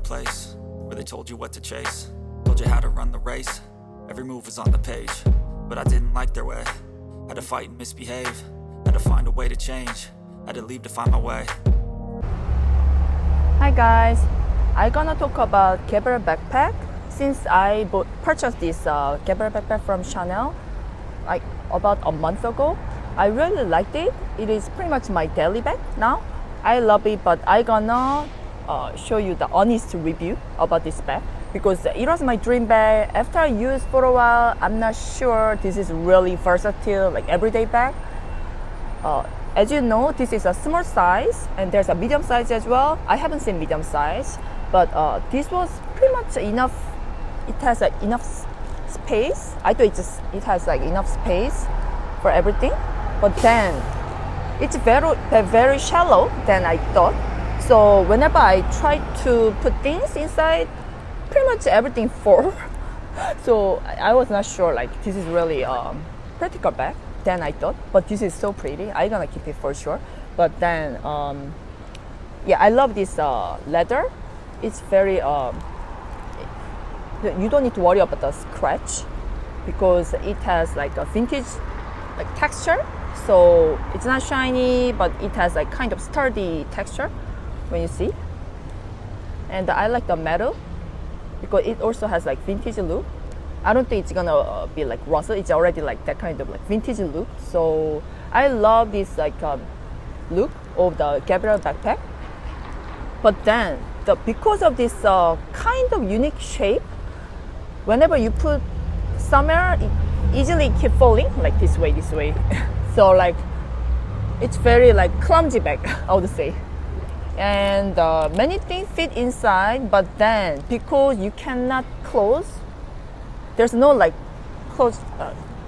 place where they told you what to chase, told you how to run the race. Every move was on the page, but I didn't like their way. Had to fight and misbehave, had to find a way to change, had to leave to find my way. Hi guys, I'm gonna talk about Gabrielle backpack. Since I purchased this Gabrielle backpack from Chanel like about a month ago, I really liked it. It is pretty much my daily bag now. I love it, but I'm gonna show you the honest review about this bag because it was my dream bag. After I used for a while, I'm not sure this is really versatile, like everyday bag. As you know, this is a small size and there's a medium size as well. I haven't seen medium size, but this was pretty much enough. It has enough space. I thought it has like enough space for everything, but then it's very shallow than I thought. So whenever I try to put things inside, pretty much everything falls. So I was not sure like this is really practical bag than I thought, but this is so pretty. I'm gonna keep it for sure. But then yeah, I love this leather. It's very you don't need to worry about the scratch because it has like a vintage like texture. So it's not shiny, but it has like kind of sturdy texture when you see. And I like the metal because it also has like vintage look. I don't think it's gonna be like rusted. It's already like that kind of like vintage look. So I love this like look of the Gabrielle backpack. But then because of this kind of unique shape, whenever you put somewhere, it easily keep falling like this way. So like it's very like clumsy bag, I would say. And many things fit inside, but then because you cannot close, there's no like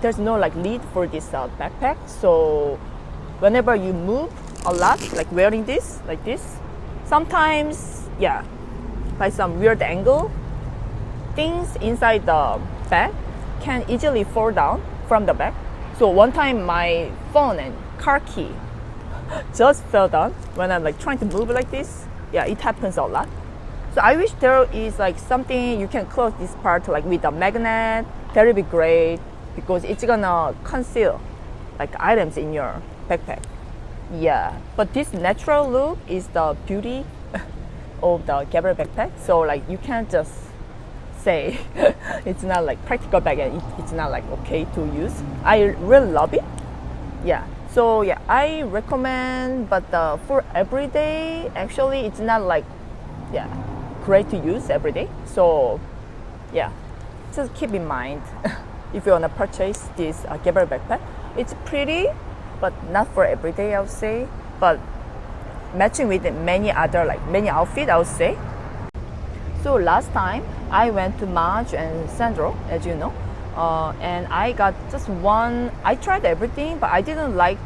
there's no like lid for this backpack. So whenever you move a lot, like wearing this like this, sometimes yeah, by some weird angle, things inside the bag can easily fall down from the bag. So one time my phone and car key just fell down when I'm like trying to move like this. Yeah, it happens a lot. So I wish there is like something you can close this part like with a magnet. That would be great because it's gonna conceal like items in your backpack. Yeah, but this natural look is the beauty of the Gabrielle backpack. So like you can't just say it's not like practical bag and it's not like okay to use. I really love it. Yeah, so yeah, I recommend, but for everyday actually it's not like yeah great to use every day. So yeah, just keep in mind if you want to purchase this Gabrielle backpack. It's pretty, but not for everyday, I would say, but matching with many other like many outfits, I would say. So last time I went to Maje and Sandro, as you know, and I got just one. I tried everything, but I didn't like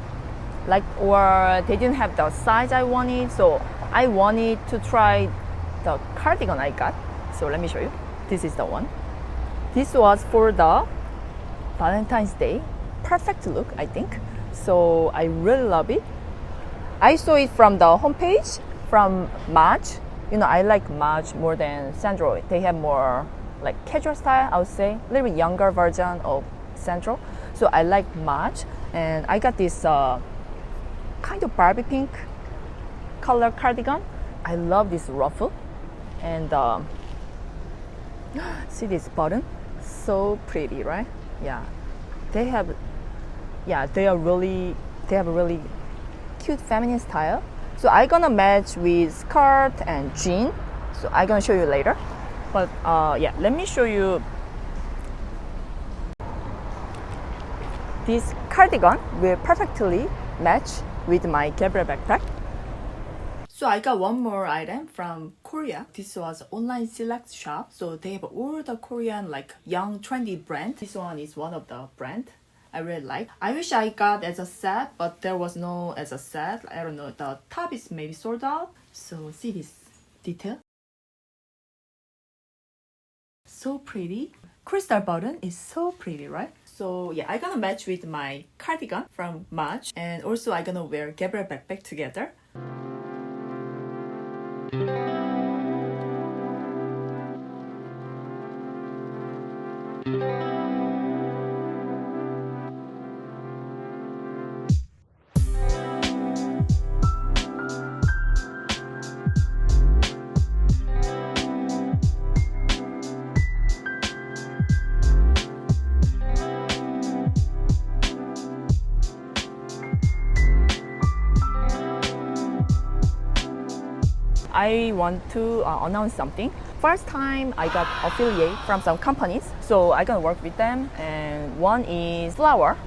or they didn't have the size I wanted. So I wanted to try the cardigan I got. So let me show you. This is the one. This was for the Valentine's Day. Perfect look, I think. So I really love it. I saw it from the homepage from Maje. You know, I like Maje more than Sandro. They have more like casual style, I would say, a little bit younger version of Sandro. So I like Maje, and I got this kind of Barbie pink color cardigan. I love this ruffle, and see this button, so pretty, right? Yeah, they have a really cute feminine style. So I'm gonna match with skirt and jean. So I'm gonna show you later. But yeah, let me show you. This cardigan will perfectly match with my Gabrielle backpack. So I got one more item from Korea. This was online select shop. So they have all the Korean like young trendy brand. This one is one of the brand I really like. I wish I got as a set, but there was no as a set. I don't know, the top is maybe sold out. So see this detail. So pretty. Crystal button is so pretty, right? So yeah, I'm gonna match with my cardigan from Maje, and also I'm gonna wear Gabrielle backpack together. I want to announce something. First time I got affiliate from some companies, so I gonna work with them. And one is flower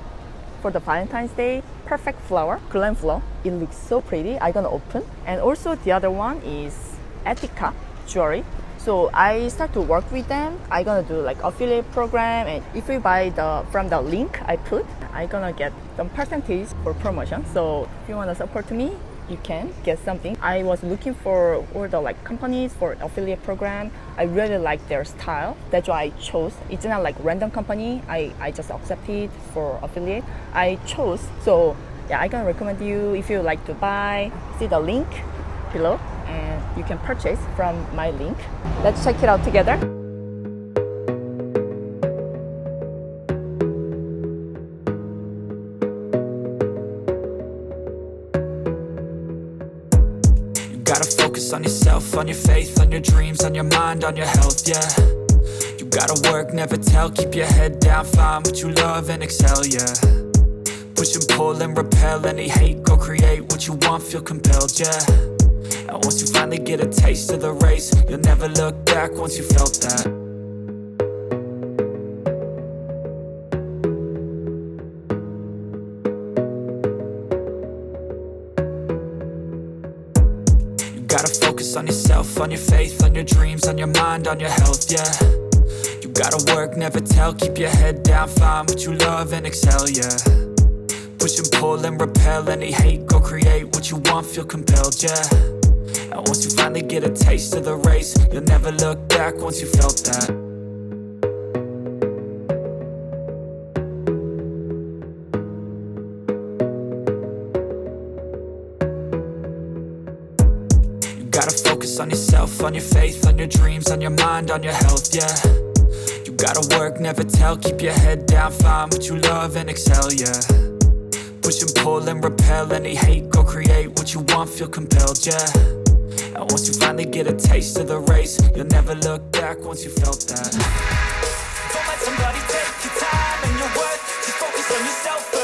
for the Valentine's Day, perfect flower, Glam Fleur. It looks so pretty. I gonna open. And also the other one is Ettika jewelry. So I start to work with them. I gonna do like affiliate program, and if you buy from the link I put, I gonna get some percentage for promotion. So if you wanna support me, you can get something. I was looking for all the like companies for affiliate program. I really like their style. That's why I chose. It's not like random company. I just accepted for affiliate. I chose. So yeah, I can recommend you if you like to buy. See the link below, and you can purchase from my link. Let's check it out together. Gotta focus on yourself, on your faith, on your dreams, on your mind, on your health, yeah. You gotta work, never tell, keep your head down, find what you love and excel, yeah. Push and pull and repel any hate, go create what you want, feel compelled, yeah. And once you finally get a taste of the race, you'll never look back once you felt that. Gotta focus on yourself, on your faith, on your dreams, on your mind, on your health, yeah. You gotta work, never tell, keep your head down, find what you love and excel, yeah. Push and pull and repel any hate, go create what you want, feel compelled, yeah. And once you finally get a taste of the race, you'll never look back once you felt that. Gotta focus on yourself, on your faith, on your dreams, on your mind, on your health, yeah. You gotta work, never tell, keep your head down, find what you love and excel, yeah. Push and pull and repel any hate, go create what you want, feel compelled, yeah. And once you finally get a taste of the race, you'll never look back once you felt that. Don't let somebody take your time and your worth, just focus on yourself.